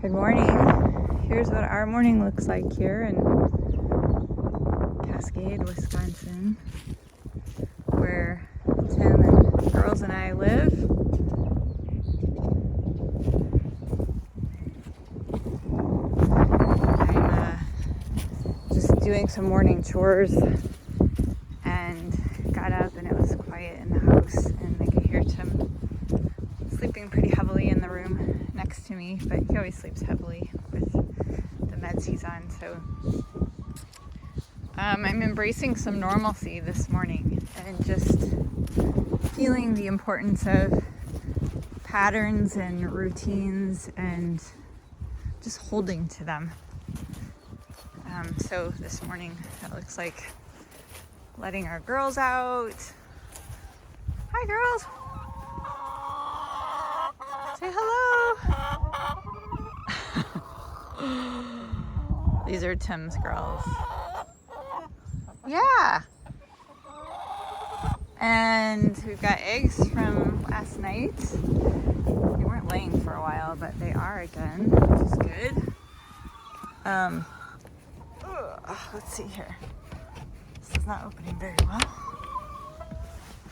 Good morning. Here's what our morning looks like here in Cascade, Wisconsin, where Tim and the girls and I live. I'm just doing some morning chores and got up and it was quiet in the house and I could hear Tim sleeping pretty heavily in the room next to me, but he always sleeps heavily with the meds he's on. So I'm embracing some normalcy this morning and just feeling the importance of patterns and routines and just holding to them. So this morning it looks like letting our girls out. Hi girls! Say hello! These are Tim's girls. Yeah! And we've got eggs from last night. They weren't laying for a while, but they are again, which is good. Let's see here. This is not opening very well.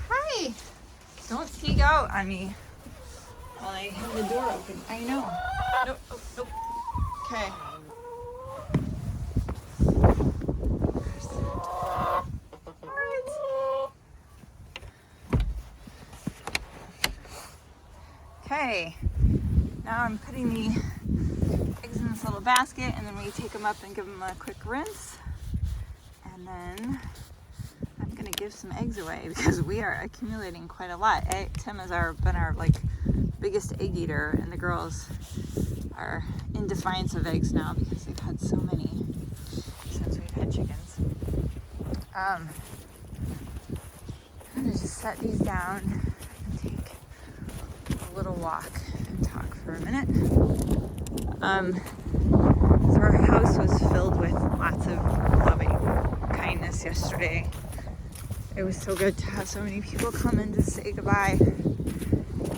Hi! Don't sneak out on me while I have the door open. I know. Nope, nope, nope. Okay. Okay. Now I'm putting the eggs in this little basket and then we take them up and give them a quick rinse. And then I'm gonna give some eggs away because we are accumulating quite a lot. Tim has been our biggest egg eater, and the girls are in defiance of eggs now because they've had so many since we've had chickens. I'm gonna just set these down and take a little walk and talk for a minute. So our house was filled with lots of loving kindness yesterday. It was so good to have so many people come in to say goodbye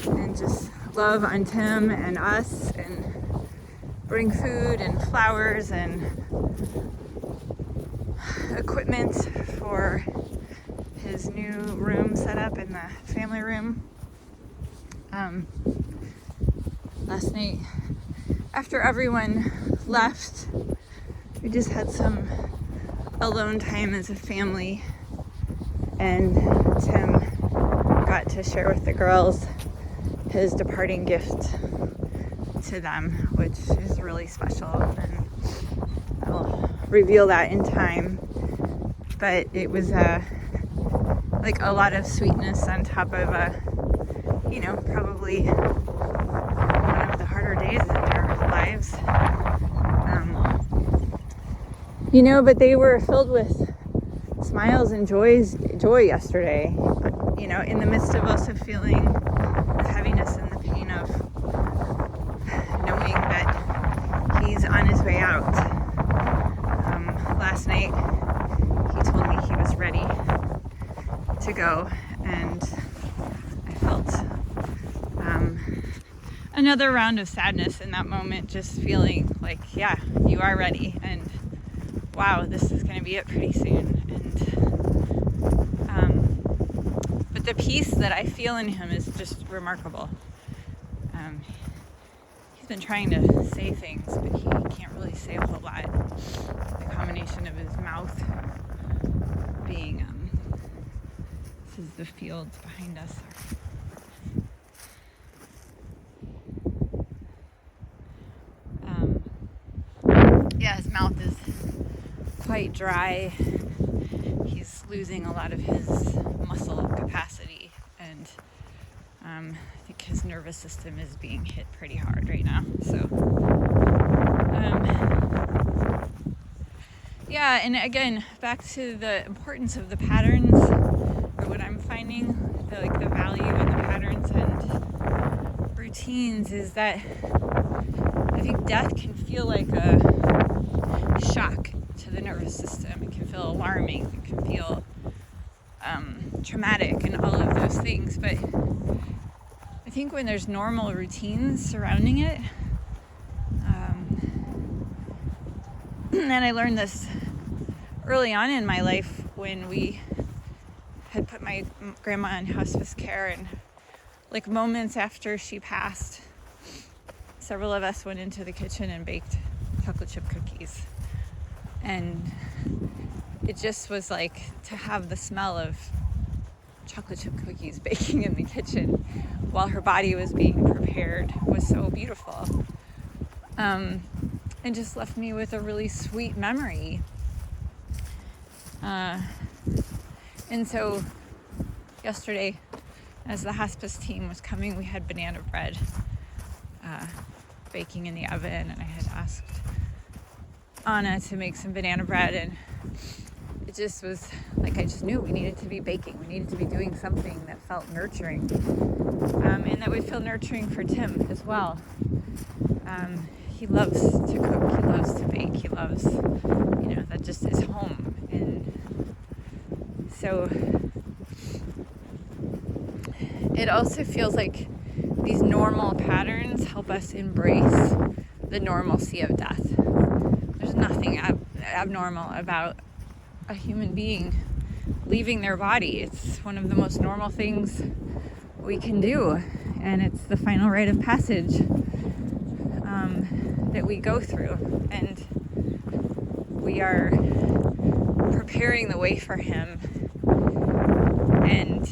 and just love on Tim and us and bring food and flowers and equipment for his new room set up in the family room. Last night, after everyone left, we just had some alone time as a family, and Tim got to share with the girls his departing gift to them, which is really special, and I'll reveal that in time. But it was like a lot of sweetness on top of probably one of the harder days in their lives. But they were filled with smiles and joy yesterday, in the midst of also feeling the heaviness and the pain of knowing that he's on his way out. Last night he told me he was ready to go, and I felt another round of sadness in that moment, just feeling like, yeah, you are ready, and wow, this is going to be it pretty soon. But the peace that I feel in him is just remarkable. He's been trying to say things, but he can't really say a whole lot. The combination of his mouth being, this is the fields behind us. His mouth is quite dry. He's losing a lot of his muscle capacity, and I think his nervous system is being hit pretty hard right now. So, and again, back to the importance of the patterns, or what I'm finding, the value in the patterns and routines is that I think death can feel like a shock to the nervous system. It can feel alarming. It can feel traumatic and all of those things. But I think when there's normal routines surrounding it, And I learned this early on in my life when we had put my grandma in hospice care, and like moments after she passed, several of us went into the kitchen and baked chocolate chip cookies. And it just was like to have the smell of chocolate chip cookies baking in the kitchen while her body was being prepared was so beautiful. And just left me with a really sweet memory. And so yesterday, as the hospice team was coming, we had banana bread baking in the oven, and I had asked Anna to make some banana bread, and it just was like I just knew we needed to be baking. We needed to be doing something that felt nurturing, and that would feel nurturing for Tim as well. He loves to cook, he loves to bake, he loves, that just is home. And so it also feels like these normal patterns help us embrace the normalcy of death. There's nothing abnormal about a human being leaving their body. It's one of the most normal things we can do, and it's the final rite of passage that we go through, and we are preparing the way for him. And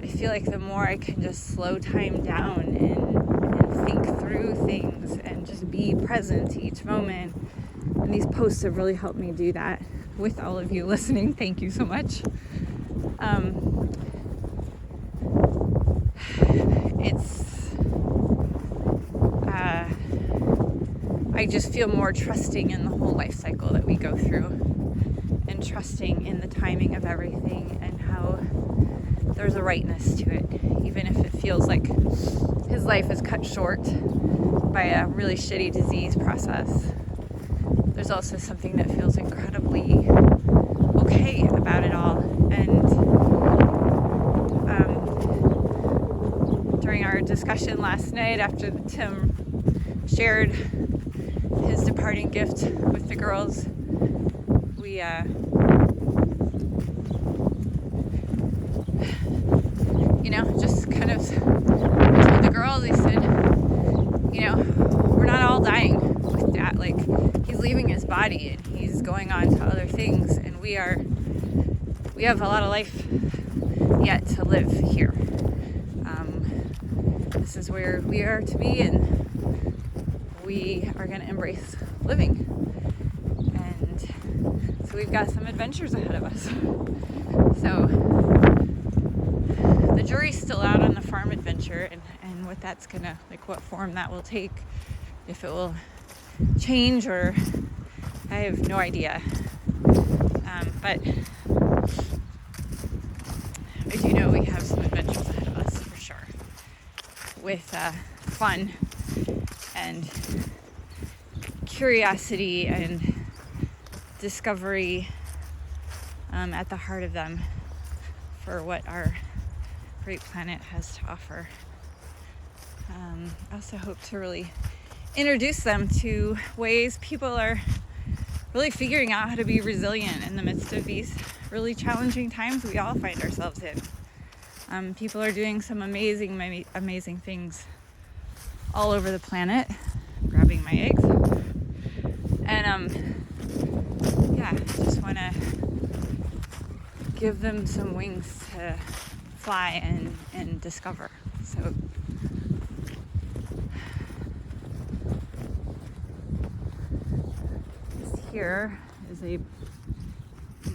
I feel like the more I can just slow time down and think through things and just be present each moment, and these posts have really helped me do that with all of you listening. Thank you so much. I just feel more trusting in the whole life cycle that we go through, and trusting in the timing of everything and how there's a rightness to it, even if it feels like his life is cut short by a really shitty disease process. There's also something that feels incredibly okay about it all. And during our discussion last night, after Tim shared his departing gift with the girls, we just kind of told the girls, I said, we're not all dying with Dad. Like, he's leaving his body and he's going on to other things, and we have a lot of life yet to live here. This is where we are to be, and we are going to embrace living. And so we've got some adventures ahead of us. So the jury's still out on the farm adventure, and what that's gonna, like, what form that will take, if it will change, or I have no idea. But I do know we have some adventures ahead of us for sure, with fun and curiosity and discovery at the heart of them for what our great planet has to offer. I also hope to really introduce them to ways people are really figuring out how to be resilient in the midst of these really challenging times we all find ourselves in. People are doing some amazing things all over the planet. I'm grabbing my eggs. And just want to give them some wings to fly and discover. So this here is an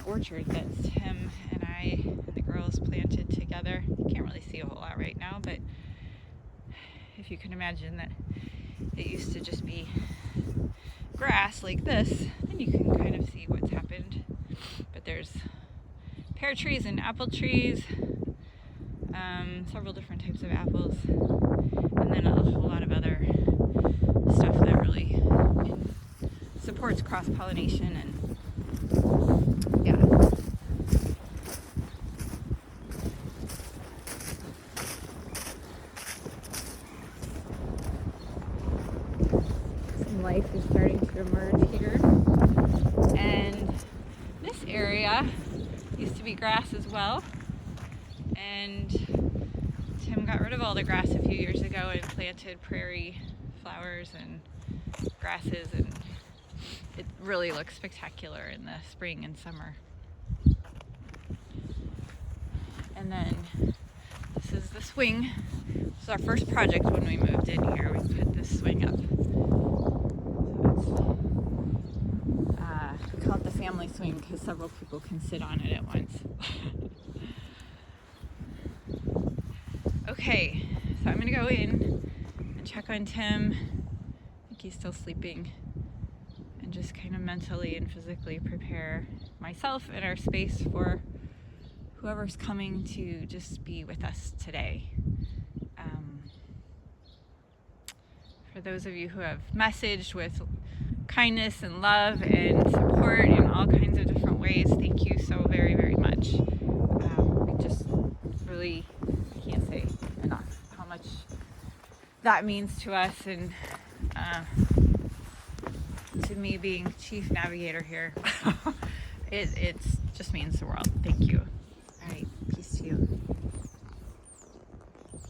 orchard that Tim and I and the girls planted together. You can't really see a whole lot right now, but if you can imagine that it used to just be grass like this, then you can kind of see what's happened. But there's pear trees and apple trees, several different types of apples, and then a whole lot of other stuff that really supports cross-pollination. And life is starting to emerge here. And this area used to be grass as well. And Tim got rid of all the grass a few years ago and planted prairie flowers and grasses, and it really looks spectacular in the spring and summer. And then this is the swing. This was our first project when we moved in here. We put this swing up. So we call it the family swing because several people can sit on it at once. Okay, so I'm gonna go in and check on Tim. I think he's still sleeping, and just kind of mentally and physically prepare myself and our space for whoever's coming to just be with us today. For those of you who have messaged with kindness and love and support in all kinds of different ways, thank you so very, very much. We just really can't say enough how much that means to us, and to me being chief navigator here, it just means the world. Thank you. All right, peace to you.